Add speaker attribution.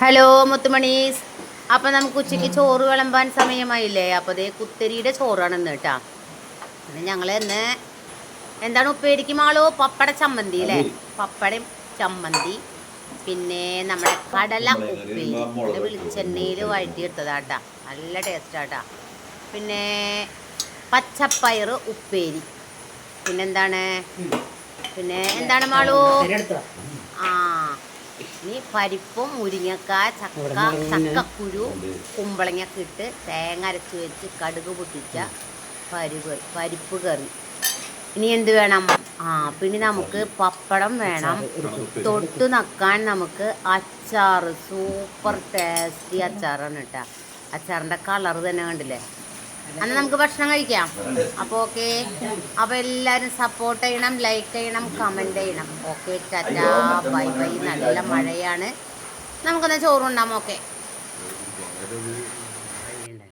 Speaker 1: Hello മുത്തുമണീസ്. അപ്പം നമുക്ക് ഉച്ചയ്ക്ക് ചോറ് വിളമ്പാൻ സമയമായില്ലേ? അപ്പോൾ അതേ കുത്തരിയുടെ ചോറാണെന്ന് കേട്ടാ. പിന്നെ ഞങ്ങൾ ഇന്ന് എന്താണ് ഉപ്പേരിക്ക് മാളോ? പപ്പട ചമ്മന്തി അല്ലേ? പപ്പടം ചമ്മന്തി, പിന്നെ നമ്മുടെ കടല ഉപ്പേരി, പിന്നെ വെളിച്ചെണ്ണയിൽ വഴറ്റിയെടുത്തതാട്ടാ, നല്ല ടേസ്റ്റാട്ടാ. പിന്നെ പച്ചപ്പയർ ഉപ്പേരി, പിന്നെന്താണ് എന്താണ് മാളോ? ആ, ഇനി പരിപ്പും മുരിങ്ങക്കായ, ചക്കക്കുരു, കുമ്പളങ്ങയൊക്കെ ഇട്ട് തേങ്ങ അരച്ച് വെച്ച് കടുക് പൊട്ടിച്ച പരിപ്പ് കറി. ഇനി എന്ത് വേണം? പിന്നെ നമുക്ക് പപ്പടം വേണം. തൊട്ട് നക്കാൻ നമുക്ക് അച്ചാർ, സൂപ്പർ ടേസ്റ്റി അച്ചാറാണ് കേട്ടോ. അച്ചാറിൻ്റെ കളർ തന്നെ കണ്ടില്ലേ? അന്ന് നമുക്ക് ഭക്ഷണം കഴിക്കാം. അപ്പോൾ ഓക്കെ, അപ്പോൾ എല്ലാവരും സപ്പോർട്ട് ചെയ്യണം, ലൈക്ക് ചെയ്യണം, കമൻറ്റ് ചെയ്യണം. Okay, Tata, bye bye. നല്ല മഴയാണ്. നമുക്കൊന്ന് ചോറുണ്ടാം. ഓക്കെ.